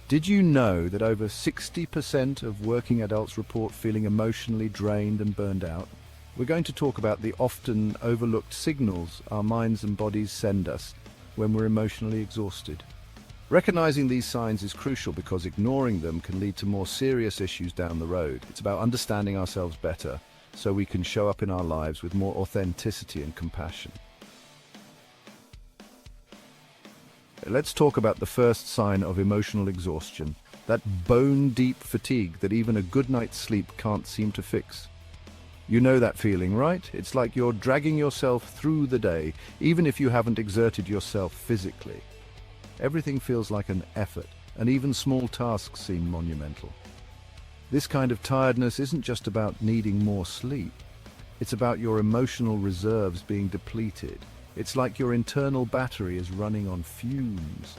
Did you know that over 60% of working adults report feeling emotionally drained and burned out? We're going to talk about the often overlooked signals our minds and bodies send us when we're emotionally exhausted. Recognizing these signs is crucial because ignoring them can lead to more serious issues down the road. It's about understanding ourselves better so we can show up in our lives with more authenticity and compassion. Let's talk about the first sign of emotional exhaustion, that bone-deep fatigue that even a good night's sleep can't seem to fix. You know that feeling, right? It's like you're dragging yourself through the day, even if you haven't exerted yourself physically. Everything feels like an effort, and even small tasks seem monumental. This kind of tiredness isn't just about needing more sleep. It's about your emotional reserves being depleted. It's like your internal battery is running on fumes,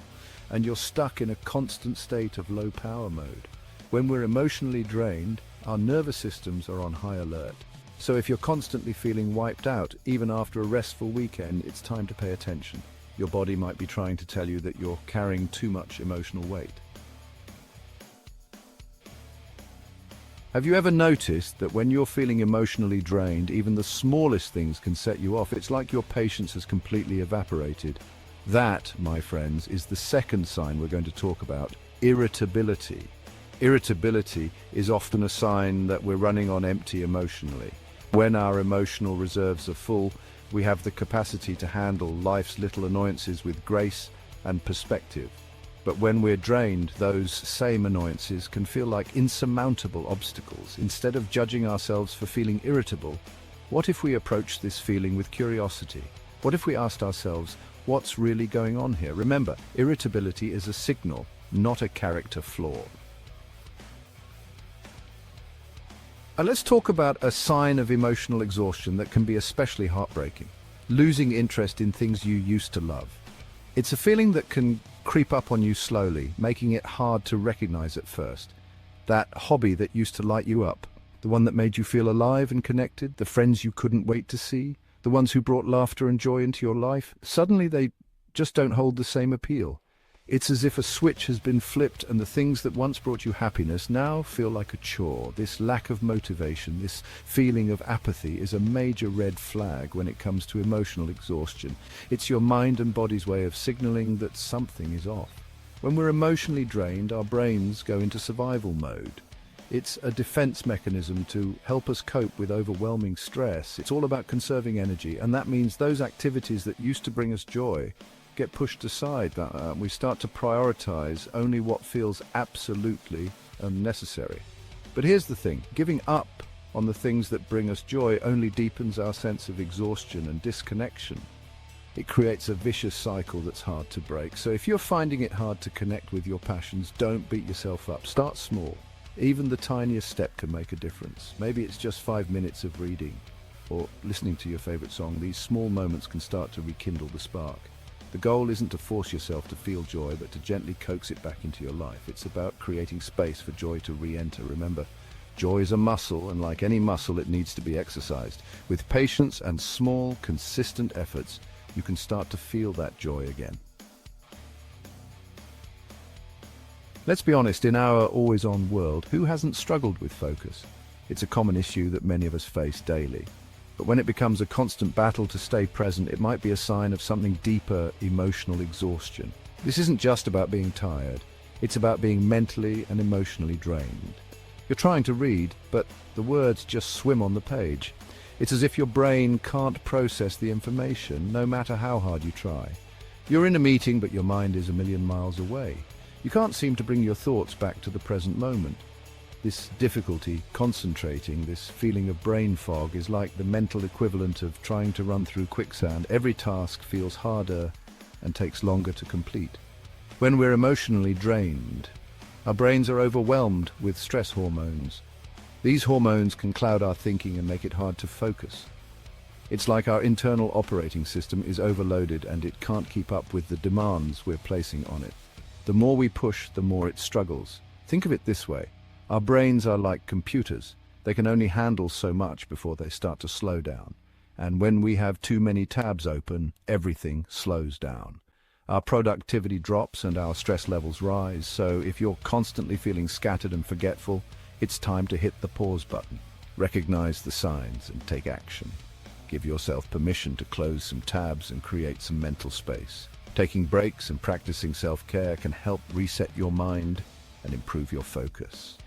and you're stuck in a constant state of low power mode. When we're emotionally drained, our nervous systems are on high alert. So if you're constantly feeling wiped out, even after a restful weekend, it's time to pay attention. Your body might be trying to tell you that you're carrying too much emotional weight. Have you ever noticed that when you're feeling emotionally drained, even the smallest things can set you off? It's like your patience has completely evaporated. That, my friends, is the second sign we're going to talk about: irritability. Irritability is often a sign that we're running on empty emotionally. When our emotional reserves are full, we have the capacity to handle life's little annoyances with grace and perspective. But when we're drained, those same annoyances can feel like insurmountable obstacles. Instead of judging ourselves for feeling irritable, what if we approach this feeling with curiosity? What if we asked ourselves, what's really going on here? Remember, irritability is a signal, not a character flaw. Let's talk about a sign of emotional exhaustion that can be especially heartbreaking: losing interest in things you used to love. It's a feeling that can creep up on you slowly, making it hard to recognize at first. That hobby that used to light you up, the one that made you feel alive and connected, the friends you couldn't wait to see, the ones who brought laughter and joy into your life, suddenly they just don't hold the same appeal. It's as if a switch has been flipped and the things that once brought you happiness now feel like a chore. This lack of motivation, this feeling of apathy is a major red flag when it comes to emotional exhaustion. It's your mind and body's way of signaling that something is off. When we're emotionally drained, our brains go into survival mode. It's a defense mechanism to help us cope with overwhelming stress. It's all about conserving energy, and that means those activities that used to bring us joy get pushed aside. We start to prioritize only what feels absolutely necessary. But here's the thing: giving up on the things that bring us joy only deepens our sense of exhaustion and disconnection. It creates a vicious cycle that's hard to break. So if you're finding it hard to connect with your passions, don't beat yourself up. Start small. Even the tiniest step can make a difference. Maybe it's just 5 minutes of reading or listening to your favorite song. These small moments can start to rekindle the spark. The goal isn't to force yourself to feel joy, but to gently coax it back into your life. It's about creating space for joy to re-enter. Remember, joy is a muscle, and like any muscle, it needs to be exercised. With patience and small, consistent efforts, you can start to feel that joy again. Let's be honest, in our always-on world, who hasn't struggled with focus? It's a common issue that many of us face daily. But when it becomes a constant battle to stay present, it might be a sign of something deeper: emotional exhaustion. This isn't just about being tired. It's about being mentally and emotionally drained. You're trying to read, but the words just swim on the page. It's as if your brain can't process the information, no matter how hard you try. You're in a meeting, but your mind is a million miles away. You can't seem to bring your thoughts back to the present moment. This difficulty concentrating, this feeling of brain fog, is like the mental equivalent of trying to run through quicksand. Every task feels harder and takes longer to complete. When we're emotionally drained, our brains are overwhelmed with stress hormones. These hormones can cloud our thinking and make it hard to focus. It's like our internal operating system is overloaded and it can't keep up with the demands we're placing on it. The more we push, the more it struggles. Think of it this way: our brains are like computers. They can only handle so much before they start to slow down. And when we have too many tabs open, everything slows down. Our productivity drops and our stress levels rise. So if you're constantly feeling scattered and forgetful, it's time to hit the pause button. Recognize the signs and take action. Give yourself permission to close some tabs and create some mental space. Taking breaks and practicing self-care can help reset your mind and improve your focus.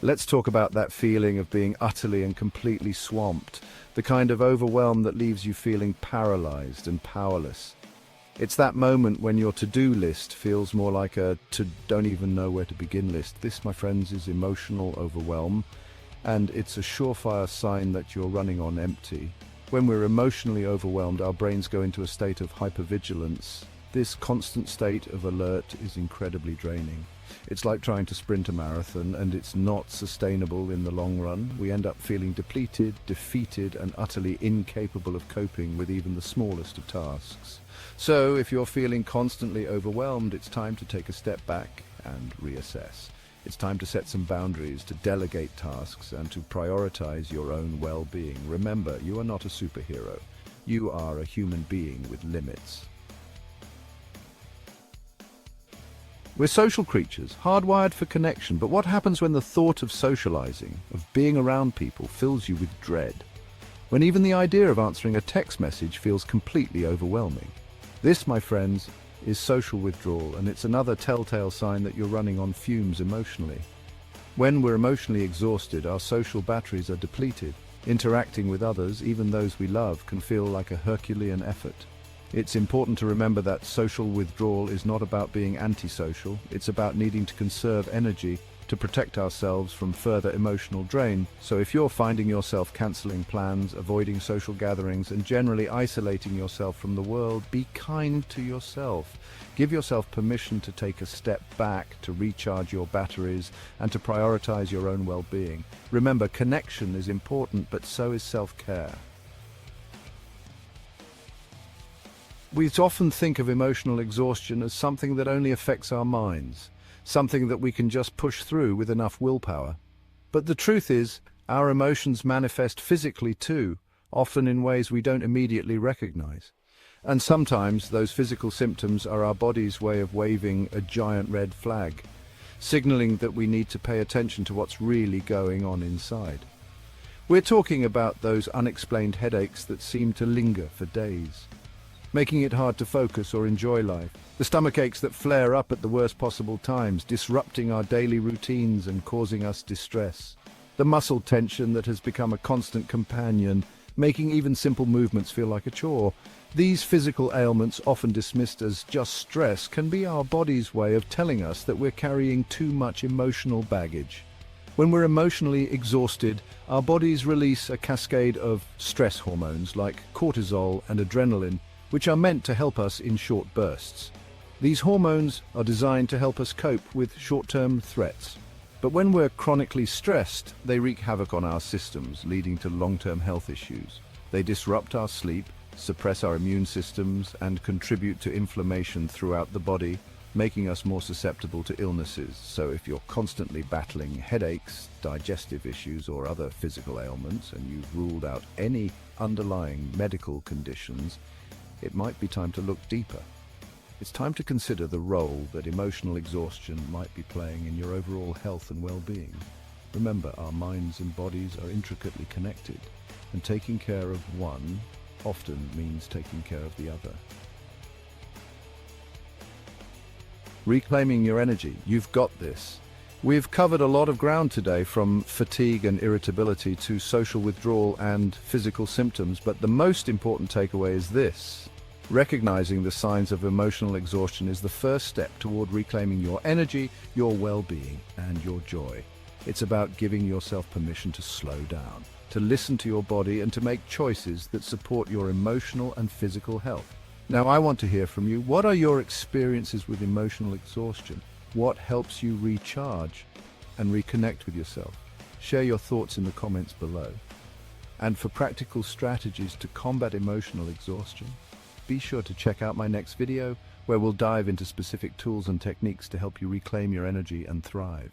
Let's talk about that feeling of being utterly and completely swamped, the kind of overwhelm that leaves you feeling paralyzed and powerless. It's that moment when your to-do list feels more like a don't even know where to begin list. This, my friends, is emotional overwhelm, and it's a surefire sign that you're running on empty. When we're emotionally overwhelmed, our brains go into a state of hypervigilance. This constant state of alert is incredibly draining. It's like trying to sprint a marathon, and it's not sustainable in the long run. We end up feeling depleted, defeated, and utterly incapable of coping with even the smallest of tasks. So, if you're feeling constantly overwhelmed, it's time to take a step back and reassess. It's time to set some boundaries, to delegate tasks, and to prioritize your own well-being. Remember, you are not a superhero. You are a human being with limits. We're social creatures, hardwired for connection, but what happens when the thought of socializing, of being around people, fills you with dread? When even the idea of answering a text message feels completely overwhelming? This, my friends, is social withdrawal, and it's another telltale sign that you're running on fumes emotionally. When we're emotionally exhausted, our social batteries are depleted. Interacting with others, even those we love, can feel like a Herculean effort. It's important to remember that social withdrawal is not about being antisocial. It's about needing to conserve energy to protect ourselves from further emotional drain. So if you're finding yourself canceling plans, avoiding social gatherings, and generally isolating yourself from the world, be kind to yourself. Give yourself permission to take a step back, to recharge your batteries, and to prioritize your own well-being. Remember, connection is important, but so is self-care. We often think of emotional exhaustion as something that only affects our minds, something that we can just push through with enough willpower. But the truth is, our emotions manifest physically too, often in ways we don't immediately recognize. And sometimes those physical symptoms are our body's way of waving a giant red flag, signaling that we need to pay attention to what's really going on inside. We're talking about those unexplained headaches that seem to linger for days, making it hard to focus or enjoy life. The stomach aches that flare up at the worst possible times, disrupting our daily routines and causing us distress. The muscle tension that has become a constant companion, making even simple movements feel like a chore. These physical ailments, often dismissed as just stress, can be our body's way of telling us that we're carrying too much emotional baggage. When we're emotionally exhausted, our bodies release a cascade of stress hormones like cortisol and adrenaline, which are meant to help us in short bursts. These hormones are designed to help us cope with short-term threats. But when we're chronically stressed, they wreak havoc on our systems, leading to long-term health issues. They disrupt our sleep, suppress our immune systems, and contribute to inflammation throughout the body, making us more susceptible to illnesses. So if you're constantly battling headaches, digestive issues, or other physical ailments, and you've ruled out any underlying medical conditions, it might be time to look deeper. It's time to consider the role that emotional exhaustion might be playing in your overall health and well-being. Remember, our minds and bodies are intricately connected, and taking care of one often means taking care of the other. Reclaiming your energy. You've got this. We've covered a lot of ground today, from fatigue and irritability to social withdrawal and physical symptoms, but the most important takeaway is this. Recognizing the signs of emotional exhaustion is the first step toward reclaiming your energy, your well-being, and your joy. It's about giving yourself permission to slow down, to listen to your body, and to make choices that support your emotional and physical health. Now, I want to hear from you. What are your experiences with emotional exhaustion? What helps you recharge and reconnect with yourself? Share your thoughts in the comments below. And for practical strategies to combat emotional exhaustion, be sure to check out my next video, where we'll dive into specific tools and techniques to help you reclaim your energy and thrive.